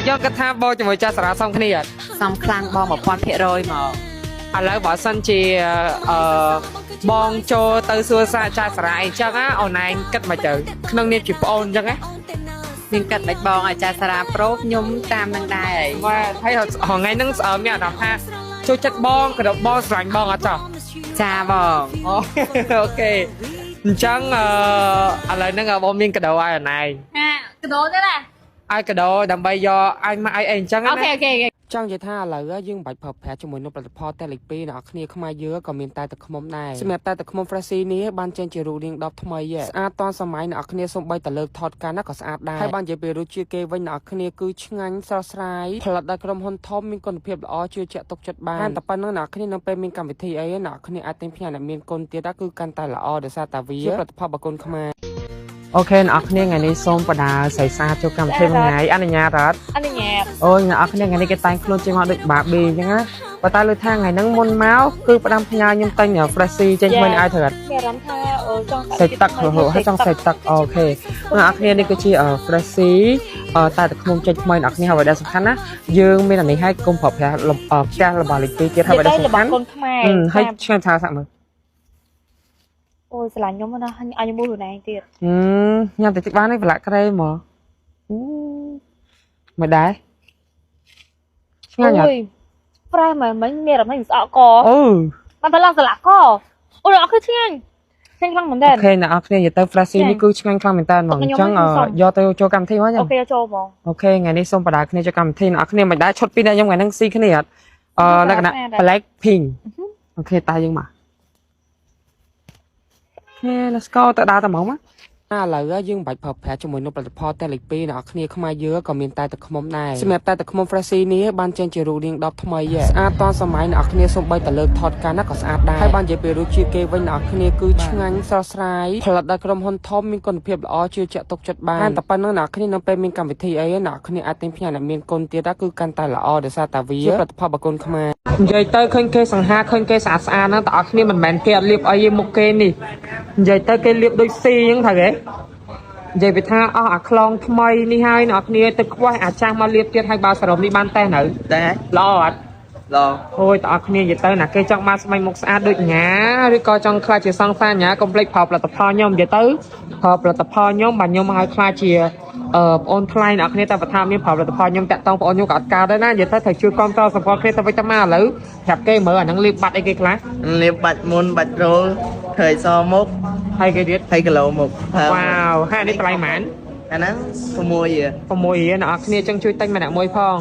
យកគិតថាបងជាមួយចាស់សារាសំគ្នាអត់ សំខ្លាំងបង1000%មក ឥឡូវបើសិនជាបងចូលទៅសួរសាចាស់សារាអីចឹងណាអូនឯងគិតមកទៅក្នុងនាមជាប្អូនចឹងណា មានកាត់មិនបងអាចារ្យសារាប្រូខ្ញុំតាមនឹងដែរ បាទហើយថ្ងៃហ្នឹងមានអារម្មណ៍ថាចូលចិត្តបងក៏ដល់បងស្រឡាញ់បងអត់ចោះ ចាបង អូខេអញ្ចឹងឥឡូវហ្នឹងបងមានកដោឲ្យអូនឯង ហាកដោទេណា ឲ្យកដោដើម្បីយកឲ្យមកឲ្យអីអញ្ចឹងណា អូខេចង់និយាយថាឥឡូវយើងបាច់ប្រើប្រាស់ជាមួយនឹងផលិតផលតែលេខ2អ្នកគ្នាខ្មែរយើងក៏មានតែទឹកឃ្មុំដែរសម្រាប់តែទឹកឃ្មុំ Freshie នេះបានចេញជារូបរាង10ថ្មីស្អាតតសម័យអ្នកគ្នាសូម្បីតែលើកថតកាន់ណាក៏ស្អាតដែរហើយបាននិយាយពីរសជាតិគេវិញអ្នកគ្នាគឺឆ្ងាញ់ស្រស់ស្រាយផលិតដោយក្រុមហ៊ុនធំមានគុណភាពល្អជឿជាក់ទុកចិត្តបានតែប៉ុណ្្នឹងអ្នកគ្នានឹងពេលមានកម្មវិធីអីអ្នកគ្នាអាចទិញផ្ញើអ្នកមានគុណទៀតគឺកាន់តែល្អដោយសារតែវាផលិតផលបកគុណខ្មែរអូខេអ្នកគ្នាថ្ងៃនេះសូមបដាស្រីសាចូលកម្មវិធីមួយថ្ងៃអនុញ្ញាតអត់ អនុញ្ញាត អូយអ្នកគ្នាថ្ងៃនេះគេតែងខ្លួនជាងមកដូចបាប៊ីអញ្ចឹងណាបើតែលើថាថ្ងៃហ្នឹងមុនមកគឺផ្ដាំផ្ញើខ្ញុំតែង Freshie ចេញថ្មីឲ្យត្រូវអត់ មានអារម្មណ៍ថាចង់ សេចទឹករហូតហើយចង់សេចទឹកអូខេអ្នកគ្នានេះគឺជា Freshie តែទឹកខ្ញុំចេញថ្មីអ្នកគ្នាហើយដែលសំខាន់ណាយើងមានអានេះឲ្យកុំប្រើប្រាស់ផ្ទះរបស់លេខ2ទៀតហើយដែលសំខាន់ហើយឆ្ងាញ់ថាសាក់មើល អូយស្រឡាញ់ខ្ញុំណាឲ្យខ្ញុំមើលខ្លួនឯងទៀត ញ៉ាំតិចបានហើយប្រឡាក់ក្រែមមកមិនដែរឆ្ងាញ់អត់ ប្រែមិនមានអារម្មណ៍ស្អកក អូ បានតែឡើងស្លាក់កអូអត់គឺឆ្ងាញ់ខ្លាំងមែនតើ អូខេអ្នកគ្នានិយាយទៅ Freshie នេះគឺឆ្ងាញ់ខ្លាំងមែនតើហ្មងអញ្ចឹងយកទៅចូលកម្មវិធីមកខ្ញុំ អូខេចូលបង អូខេថ្ងៃនេះសូមបដាគ្នាចូលកម្មវិធីអ្នកគ្នាមិនដែរឈុតពីរអ្នកខ្ញុំថ្ងៃហ្នឹងស៊ីគ្នាអត់លក្ខណៈ Black Pink អូខេតើយើងមក let's go ទៅដើរទៅហ្មងមកឥឡូវយើងបាច់ប្រើប្រាស់ជាមួយនឹងផលិតផលតែលេខ2អ្នកគ្នាខ្មែរយើងក៏មានតែទឹកឃ្មុំដែរសម្រាប់តែទឹកឃ្មុំ Freshie នេះបានចេញជារូបរាង10ថ្មីស្អាតតសម័យអ្នកគ្នាសូម្បីតែលើកថតកាន់ណាក៏ស្អាតដែរហើយបាននិយាយពីរសជាតិគេវិញអ្នកគ្នាគឺឆ្ងាញ់ស្រស់ស្រាយផលិតដោយក្រុមហ៊ុនធំមានគុណភាពល្អជឿជាក់ទុកចិត្តបានតែប៉ុណ្្នឹងអ្នកគ្នានឹងពេលមានកម្មវិធីអីអ្នកគ្នាអាចទិញផ្ញើអ្នកមានគុណទៀតគឺកាន់តែល្អដោយសារតែវាផលិតផលបកគុណខ្មែរនិយាយទៅឃើញគេសង្ហាឃើញគេស្អាតស្អាតហ្នឹងតើអ្នកគ្នាមិនមែនគេអត់លាបអីទេមុខគេនេះនិយាយទៅគេលាបដូចស៊ីអញ្ចឹងត្រូវទេនិយាយពីថាអស់អាខ្លងថ្មីនេះហើយអ្នកគ្នាទៅខ្វះអាចាស់មកលាបទៀតហើយបើសរុបនេះបានតេស្តនៅតែល្អអត់ល្អអូយតើអ្នកគ្នានិយាយទៅណាគេចង់មកស្មៃមុខស្អាតដូចញ៉ាឬក៏ចង់ខ្លាចជាសង្សារញ៉ាកុំភ្លេចប្រើផលិតផលខ្ញុំនិយាយទៅប្រើផលិតផលខ្ញុំបាទខ្ញុំឲ្យខ្លាចជាបងអូនថ្លៃអ្នកគ្នាតែបើថាមានប្រើផលិតផលខ្ញុំតាក់តងបងអូនខ្ញុំក៏អត់កើតដែរណានិយាយទៅត្រូវជួយគ្រប់គ្រងសម្ព័ន្ធគ្នាទៅវិញទៅមកឥឡូវប្រាប់គេមើលអាហ្នឹងលាបបាត់អីគេខ្លះលាបបាត់មុនបាត់រោលឃើញសមុខហើយគេទៀត2គីឡូមុខវ៉ាវហើយនេះតម្លៃប៉ុន្មានអាហ្នឹង6រៀលអ្នកគ្នាចឹងជួយទិញម្នាក់មួយផង